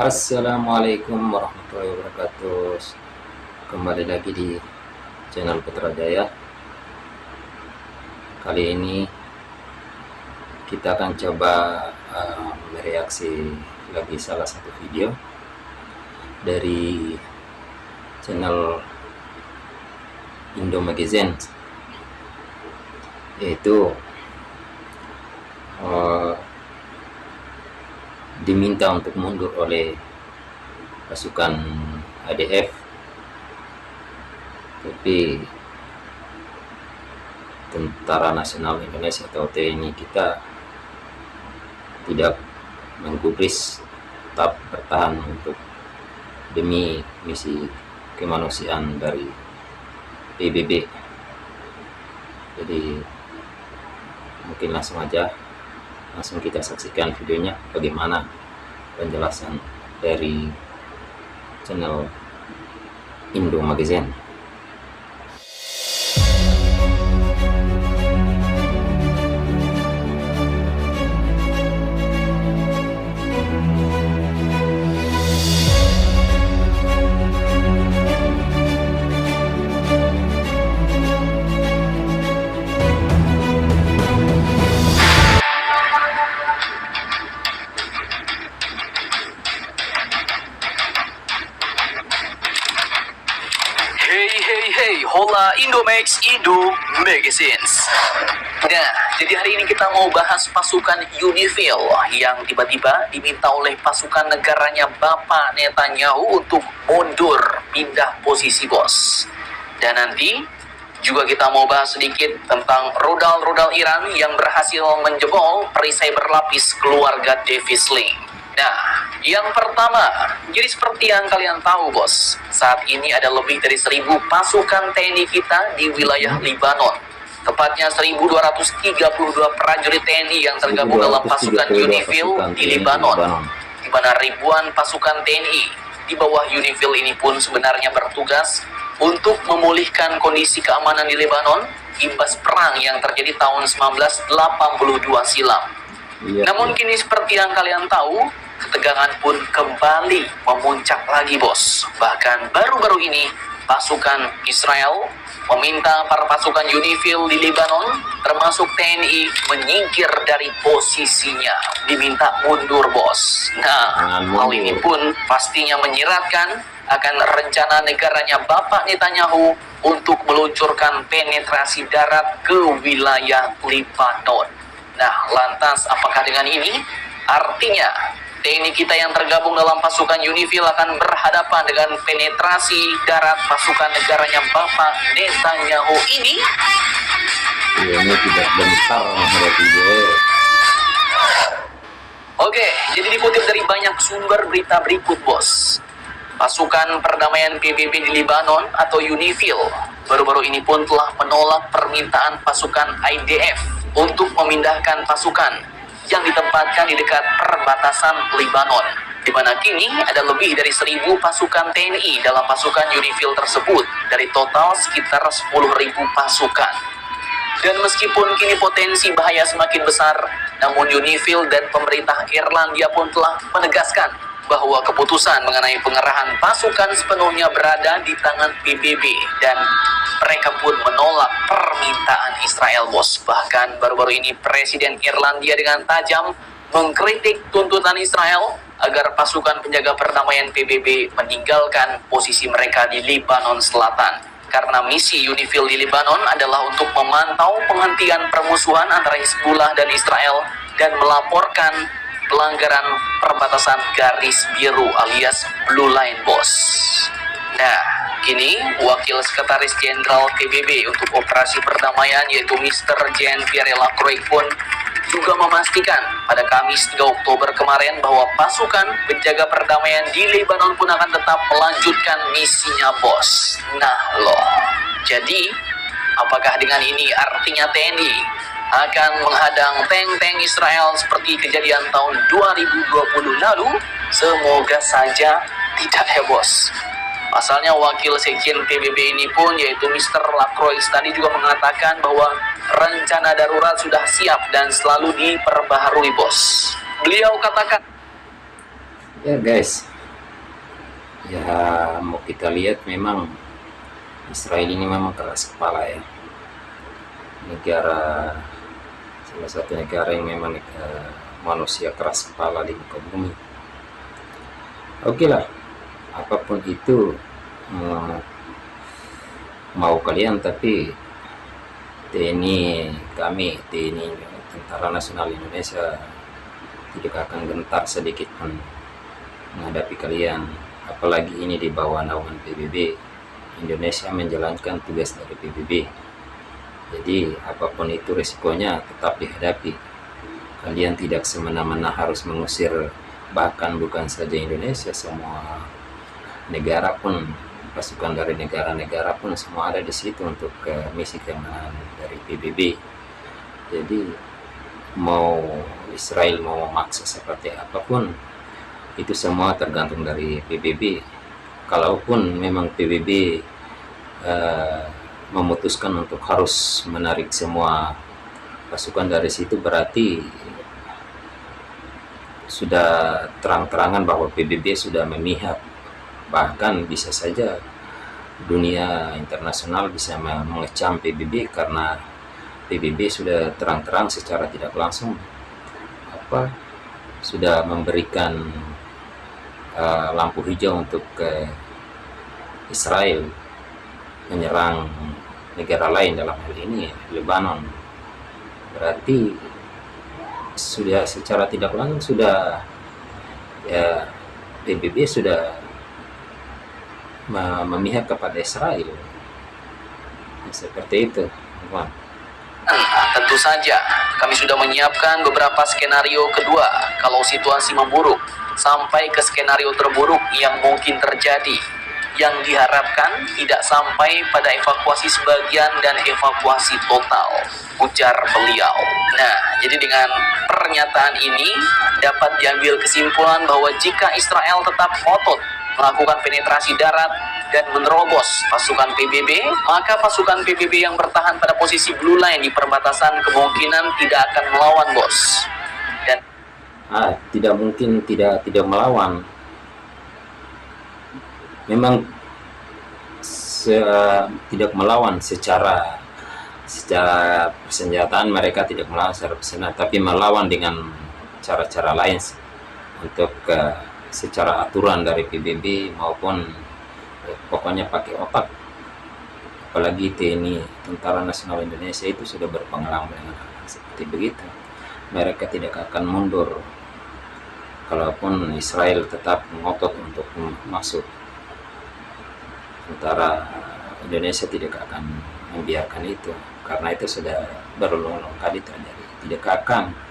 Assalamualaikum warahmatullahi wabarakatuh. Kembali lagi di channel Putra Jaya. Kali ini kita akan coba mereaksi lagi salah satu video dari channel Indo Magazine, yaitu diminta untuk mundur oleh pasukan ADF, tapi Tentara Nasional Indonesia atau TNI kita tidak menggubris, tetap bertahan untuk demi misi kemanusiaan dari PBB. Jadi mungkin langsung kita saksikan videonya, bagaimana penjelasan dari channel Indo Magazine. Hey, hola Indomax, Indo Magazines. Nah, jadi hari ini kita mau bahas pasukan UNIFIL yang tiba-tiba diminta oleh pasukan negaranya Bapak Netanyahu untuk mundur, pindah posisi, bos. Dan nanti juga kita mau bahas sedikit tentang rudal-rudal Iran yang berhasil menjebol perisai berlapis keluarga Davis Link. Nah, yang pertama, jadi seperti yang kalian tahu, bos, saat ini ada lebih dari 1.000 pasukan TNI kita di wilayah Lebanon. Tepatnya 1.232 prajurit TNI yang tergabung dalam pasukan UNIFIL di Lebanon. Di mana ribuan pasukan TNI di bawah UNIFIL ini pun sebenarnya bertugas untuk memulihkan kondisi keamanan di Lebanon imbas perang yang terjadi tahun 1982 silam. Namun kini seperti yang kalian tahu, ketegangan pun kembali memuncak lagi, bos. Bahkan baru-baru ini pasukan Israel meminta para pasukan UNIFIL di Lebanon termasuk TNI menyingkir dari posisinya, diminta mundur, bos. Nah, hal ini pun pastinya menyiratkan akan rencana negaranya Bapak Netanyahu untuk meluncurkan penetrasi darat ke wilayah Lebanon. Nah, lantas apakah dengan ini artinya TNI kita yang tergabung dalam pasukan UNIFIL akan berhadapan dengan penetrasi darat pasukan negaranya Bapak Netanyahu ini? Ini tidak bentar menghadapi dia. Oke, jadi dikutip dari banyak sumber berita berikut, bos. Pasukan perdamaian PBB di Lebanon atau UNIFIL baru-baru ini pun telah menolak permintaan pasukan IDF untuk memindahkan pasukan yang ditempatkan di dekat perbatasan Lebanon, di mana kini ada lebih dari 1.000 pasukan TNI dalam pasukan UNIFIL tersebut dari total sekitar 10.000 pasukan. Dan meskipun kini potensi bahaya semakin besar, namun UNIFIL dan pemerintah Irlandia pun telah menegaskan bahwa keputusan mengenai pengerahan pasukan sepenuhnya berada di tangan PBB dan mereka pun menolak permintaan Israel, bos. Bahkan baru-baru ini Presiden Irlandia dengan tajam mengkritik tuntutan Israel agar pasukan penjaga perdamaian PBB meninggalkan posisi mereka di Lebanon Selatan. Karena misi UNIFIL di Lebanon adalah untuk memantau penghentian permusuhan antara Hizbullah dan Israel dan melaporkan pelanggaran perbatasan garis biru alias Blue Line, bos. Nah, kini Wakil Sekretaris Jenderal PBB untuk Operasi Perdamaian yaitu Mr. Jean-Pierre Lacroix pun juga memastikan pada Kamis 3 Oktober kemarin bahwa pasukan penjaga perdamaian di Lebanon pun akan tetap melanjutkan misinya, bos. Nah loh, jadi apakah dengan ini artinya TNI akan menghadang tank-tank Israel seperti kejadian tahun 2020 lalu? Semoga saja tidak, ya, bos. Pasalnya Wakil Sekjen PBB ini pun yaitu Mr. Lacroix tadi juga mengatakan bahwa rencana darurat sudah siap dan selalu diperbaharui, bos. Beliau katakan, Ya guys, ya mau kita lihat memang Israel ini memang keras kepala ya. Negara, salah satu negara yang memang manusia keras kepala di muka bumi. Oke lah, apapun itu mau kalian, tapi TNI kami, TNI Tentara Nasional Indonesia tidak akan gentar sedikit pun menghadapi kalian, apalagi ini di bawah naungan PBB. Indonesia menjalankan tugas dari PBB, jadi apapun itu resikonya tetap dihadapi. Kalian tidak semena-mena harus mengusir, bahkan bukan saja Indonesia, semua negara pun, pasukan dari negara-negara pun semua ada di situ untuk misi keamanan dari PBB. Jadi mau Israel mau memaksa seperti apapun, itu semua tergantung dari PBB. Kalaupun memang PBB memutuskan untuk harus menarik semua pasukan dari situ, berarti sudah terang-terangan bahwa PBB sudah memihak. Bahkan bisa saja dunia internasional bisa mengecam PBB karena PBB sudah terang-terang secara tidak langsung sudah memberikan lampu hijau untuk Israel menyerang negara lain, dalam hal ini Lebanon. Berarti sudah secara tidak langsung sudah ya PBB sudah memihak kepada Israel. Seperti itu, teman. Tentu saja, kami sudah menyiapkan beberapa skenario kedua kalau situasi memburuk, sampai ke skenario terburuk yang mungkin terjadi, yang diharapkan tidak sampai pada evakuasi sebagian dan evakuasi total, ujar beliau. Nah, jadi dengan pernyataan ini dapat diambil kesimpulan bahwa jika Israel tetap ngotot melakukan penetrasi darat dan menerobos pasukan PBB, maka pasukan PBB yang bertahan pada posisi blue line di perbatasan kemungkinan tidak akan melawan, bos. Dan tidak mungkin tidak melawan. Memang tidak melawan secara persenjataan, mereka tidak melawan secara persenjataan, tapi melawan dengan cara-cara lain untuk secara aturan dari PBB maupun pokoknya pakai otak. Apalagi TNI Tentara Nasional Indonesia itu sudah berpengalaman dengan seperti begitu. Mereka tidak akan mundur kalaupun Israel tetap ngotot untuk masuk. Sementara Indonesia tidak akan membiarkan itu, karena itu sudah berulang-ulang kali terjadi. Tidak akan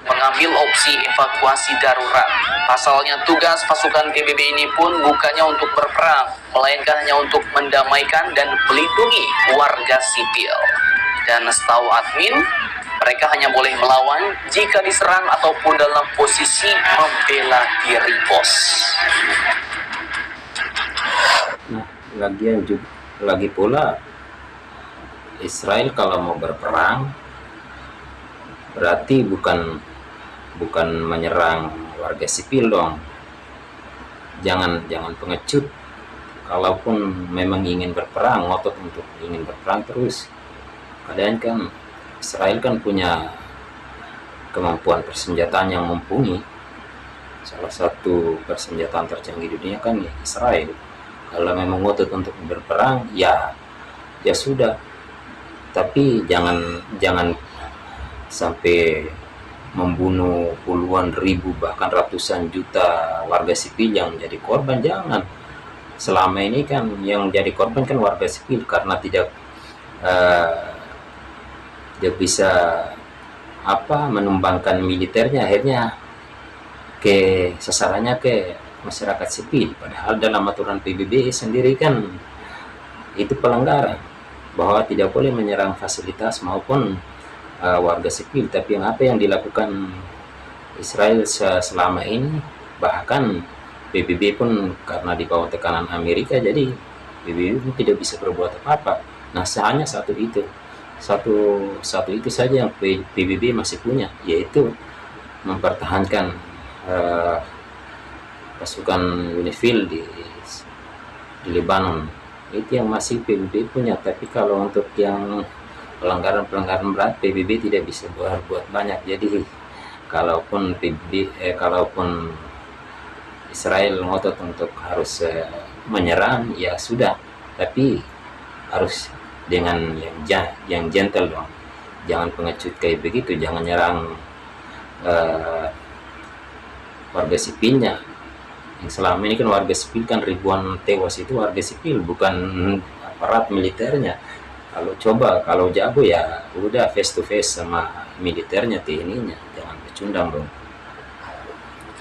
mengambil opsi evakuasi darurat. Pasalnya tugas pasukan PBB ini pun bukannya untuk berperang, melainkan hanya untuk mendamaikan dan melindungi warga sipil. Dan setahu admin, mereka hanya boleh melawan jika diserang ataupun dalam posisi membela diri, bos. Nah, lagi pula Israel kalau mau berperang berarti bukan menyerang warga sipil dong. Jangan pengecut. Kalaupun memang ingin berperang, ngotot untuk ingin berperang terus. Kadang kan Israel kan punya kemampuan persenjataan yang mumpuni. Salah satu persenjataan tercanggih di dunia kan Israel. Kalau memang ngotot untuk berperang, ya sudah. Tapi jangan sampai membunuh puluhan ribu bahkan ratusan juta warga sipil yang menjadi korban. Jangan. Selama ini kan yang jadi korban kan warga sipil karena tidak bisa menumbangkan militernya, akhirnya sasarannya ke masyarakat sipil. Padahal dalam aturan PBB sendiri kan itu pelanggaran bahwa tidak boleh menyerang fasilitas maupun warga sipil. Tapi apa yang dilakukan Israel selama ini, bahkan PBB pun karena di bawah tekanan Amerika, jadi PBB pun tidak bisa berbuat apa-apa. Nah, hanya satu itu saja yang PBB masih punya, yaitu mempertahankan eh, pasukan UNIFIL di Lebanon itu yang masih PBB punya. Tapi kalau untuk yang pelanggaran berat, PBB tidak bisa buat banyak. Jadi kalaupun kalaupun Israel ngotot untuk harus menyerang, ya sudah, tapi harus dengan yang gentle dong, jangan pengecut kayak begitu, jangan nyerang warga sipilnya. Yang selama ini kan warga sipil kan ribuan tewas itu warga sipil, bukan aparat militernya. Kalau jago ya udah face to face sama militernya, TNI-nya, jangan pecundang dong.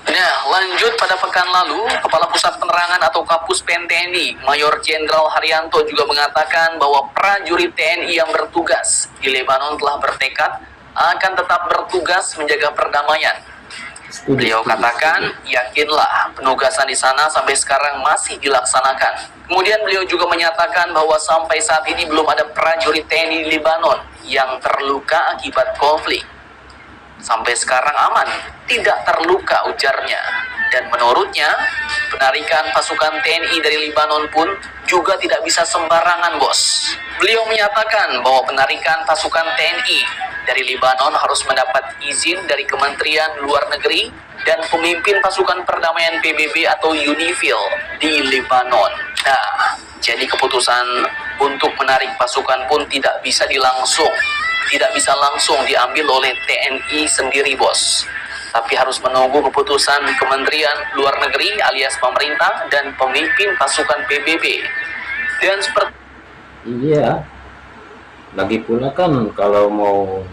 Nah, lanjut pada pekan lalu, Kepala Pusat Penerangan atau Kapus Pen TNI, Mayor Jenderal Haryanto juga mengatakan bahwa prajurit TNI yang bertugas di Lebanon telah bertekad akan tetap bertugas menjaga perdamaian. Beliau katakan, yakinlah penugasan di sana sampai sekarang masih dilaksanakan. Kemudian beliau juga menyatakan bahwa sampai saat ini belum ada prajurit TNI di Lebanon yang terluka akibat konflik. Sampai sekarang aman, tidak terluka, ujarnya. Dan menurutnya, penarikan pasukan TNI dari Lebanon pun juga tidak bisa sembarangan, bos. Beliau menyatakan bahwa penarikan pasukan TNI dari Lebanon harus mendapat izin dari Kementerian Luar Negeri dan pemimpin pasukan perdamaian PBB atau UNIFIL di Lebanon. Nah, jadi keputusan untuk menarik pasukan pun tidak bisa langsung diambil oleh TNI sendiri, bos. Tapi harus menunggu keputusan Kementerian Luar Negeri alias pemerintah dan pemimpin pasukan PBB. Dan seperti Iya, lagi pula kan kalau mau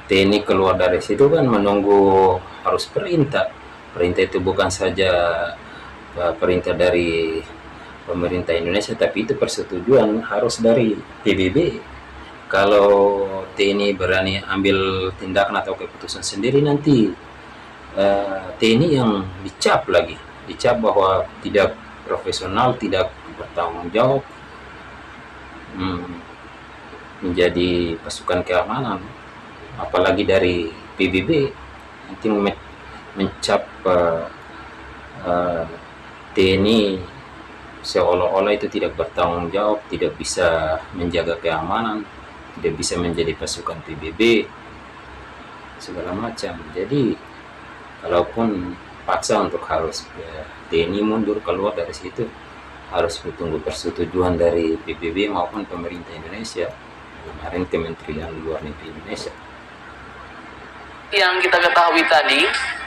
TNI keluar dari situ kan menunggu harus perintah. Perintah itu bukan saja perintah dari pemerintah Indonesia, tapi itu persetujuan harus dari PBB. Kalau TNI berani ambil tindakan atau keputusan sendiri, nanti TNI yang dicap bahwa tidak profesional, tidak bertanggung jawab, menjadi pasukan keamanan. Apalagi dari PBB nanti mencap TNI seolah-olah itu tidak bertanggung jawab, tidak bisa menjaga keamanan, tidak bisa menjadi pasukan PBB, segala macam. Jadi kalaupun paksa untuk harus TNI mundur keluar dari situ, harus ditunggu persetujuan dari PBB maupun pemerintah Indonesia, kemarin Kementerian Luar Negeri Indonesia. yang kita ketahui tadi,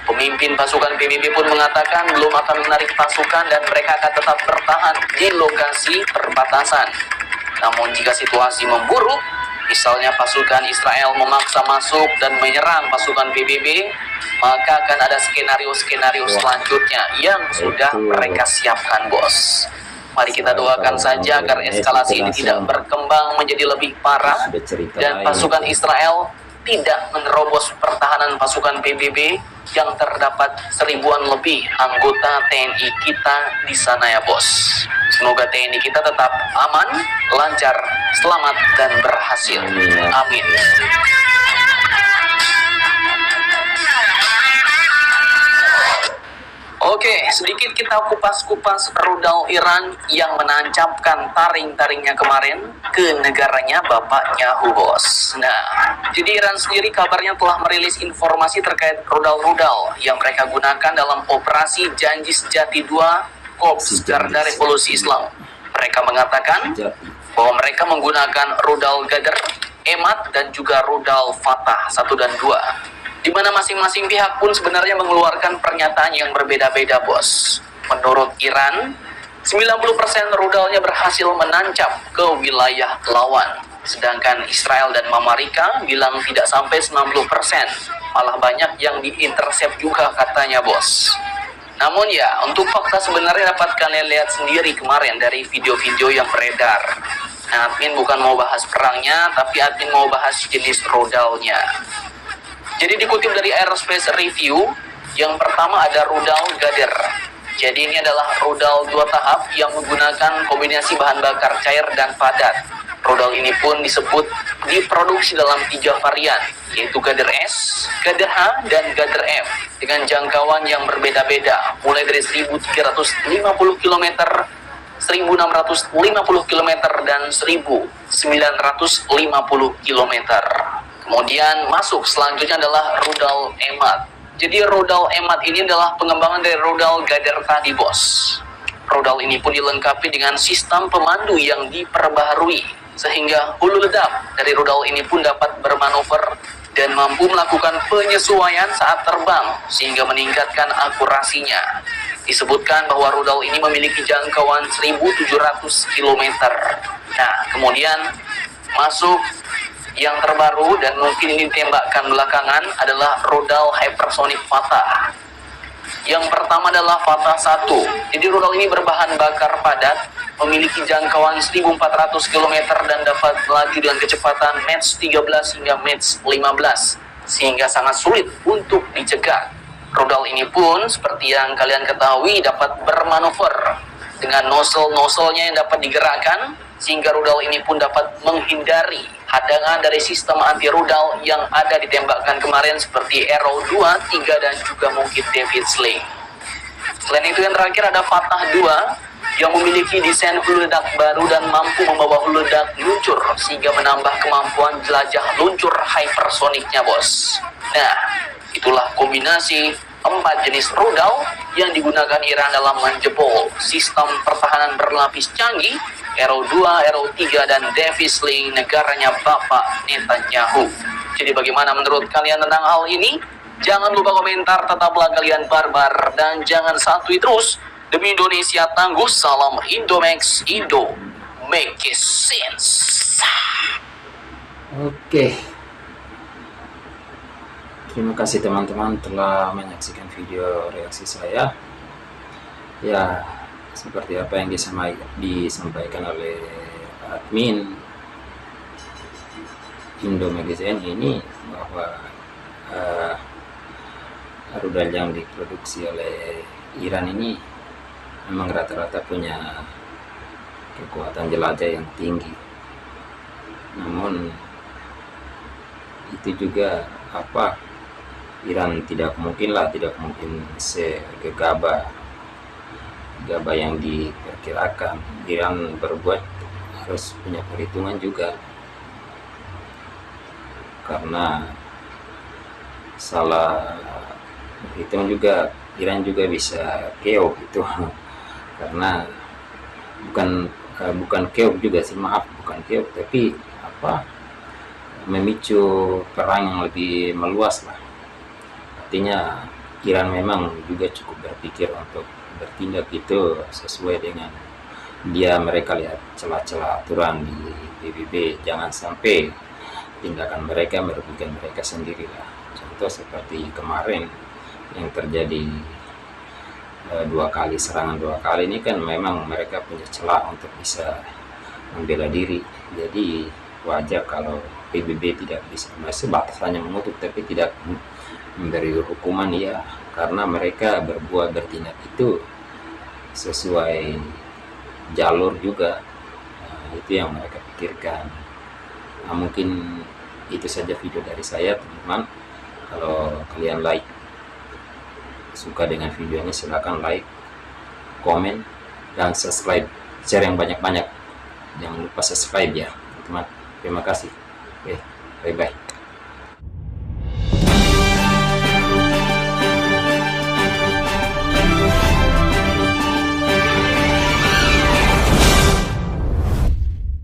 pemimpin pasukan PBB pun mengatakan belum akan menarik pasukan dan mereka akan tetap bertahan di lokasi perbatasan. Namun jika situasi memburuk, misalnya pasukan Israel memaksa masuk dan menyerang pasukan PBB, maka akan ada skenario-skenario selanjutnya yang sudah mereka siapkan, bos. Mari kita doakan saja agar eskalasi ini tidak berkembang menjadi lebih parah dan pasukan Israel tidak menerobos pertahanan pasukan PBB yang terdapat 1000-an lebih anggota TNI kita di sana ya, bos. Semoga TNI kita tetap aman, lancar, selamat, dan berhasil. Amin. Oke, sedikit kita kupas-kupas rudal Iran yang menancapkan taring-taringnya kemarin ke negaranya bapaknya Bos. Nah, jadi Iran sendiri kabarnya telah merilis informasi terkait rudal-rudal yang mereka gunakan dalam operasi Janji Sejati 2 Korps Garda Revolusi Islam. Mereka mengatakan bahwa mereka menggunakan rudal Ghadar, Emat, dan juga rudal Fatah 1 dan 2. Di mana masing-masing pihak pun sebenarnya mengeluarkan pernyataan yang berbeda-beda, bos. Menurut Iran, 90% rudalnya berhasil menancap ke wilayah lawan. Sedangkan Israel dan Amerika bilang tidak sampai 90%. Malah banyak yang diintersep juga katanya, bos. Namun ya, untuk fakta sebenarnya dapat kalian lihat sendiri kemarin dari video-video yang beredar. Nah, admin bukan mau bahas perangnya, tapi admin mau bahas jenis rudalnya. Jadi dikutip dari Aerospace Review, yang pertama ada rudal Ghadar. Jadi ini adalah rudal 2 tahap yang menggunakan kombinasi bahan bakar cair dan padat. Rudal ini pun disebut diproduksi dalam 3 varian, yaitu Gather S, Gather H, dan Gather M, dengan jangkauan yang berbeda-beda, mulai dari 1350 km, 1650 km, dan 1950 km. Kemudian masuk selanjutnya adalah rudal EMAT. Jadi rudal EMAT ini adalah pengembangan dari rudal Gather tadi, bos. Rudal ini pun dilengkapi dengan sistem pemandu yang diperbaharui, sehingga hulu ledak dari rudal ini pun dapat bermanuver dan mampu melakukan penyesuaian saat terbang, sehingga meningkatkan akurasinya. Disebutkan bahwa rudal ini memiliki jangkauan 1.700 km. Nah, kemudian masuk yang terbaru dan mungkin ini ditembakkan belakangan adalah rudal hypersonic Fatah. Yang pertama adalah Fatah 1. Jadi rudal ini berbahan bakar padat, memiliki jangkauan 1.400 km dan dapat melaju dengan kecepatan Mach 13 hingga Mach 15, sehingga sangat sulit untuk dicegat. Rudal ini pun seperti yang kalian ketahui dapat bermanuver dengan nozzle-nozzle-nya yang dapat digerakkan, sehingga rudal ini pun dapat menghindari hadangan dari sistem anti rudal yang ada ditembakkan kemarin seperti Arrow 2, 3, dan juga mungkin David Sling. Selain itu yang terakhir ada Fatah 2 yang memiliki desain hulu ledak baru dan mampu membawa hulu ledak luncur sehingga menambah kemampuan jelajah luncur hypersonicnya, bos. Nah, itulah kombinasi 4 jenis rudal yang digunakan Iran dalam menjebol sistem pertahanan berlapis canggih Arrow 2, Arrow 3, dan David Sling negaranya Bapak Netanyahu. Jadi bagaimana menurut kalian tentang hal ini? Jangan lupa komentar, tetaplah kalian barbar, dan jangan santui terus. Demi Indonesia tangguh, salam Indomax, Indo make sense. Oke, terima kasih teman-teman telah menyaksikan video reaksi saya. Ya, seperti apa yang disampaikan oleh admin Indo Magazine ini, bahwa rudal yang diproduksi oleh Iran ini memang rata-rata punya kekuatan jelajah yang tinggi. Namun itu juga Iran tidak mungkin segegabah yang diperkirakan. Iran berbuat harus punya perhitungan juga, karena salah berhitung juga Iran juga bisa keok itu karena bukan keok juga sih, bukan keok, tapi memicu perang yang lebih meluas lah. Artinya Iran memang juga cukup berpikir untuk bertindak itu sesuai dengan mereka lihat celah-celah aturan di PBB. Jangan sampai tindakan mereka merugikan mereka sendiri lah. Contoh seperti kemarin yang terjadi 2 kali serangan 2 kali ini kan memang mereka punya celah untuk bisa membela diri. Jadi wajar kalau PBB tidak bisa, sebatas hanya mengutuk tapi tidak memberi hukuman, ya, karena mereka bertindak itu sesuai jalur juga. Itu yang mereka pikirkan. Mungkin itu saja video dari saya, teman-teman. Kalau kalian suka dengan video ini, silahkan komen, dan subscribe, share yang banyak-banyak. Jangan lupa subscribe ya, teman-teman. Terima kasih. Oke, bye-bye.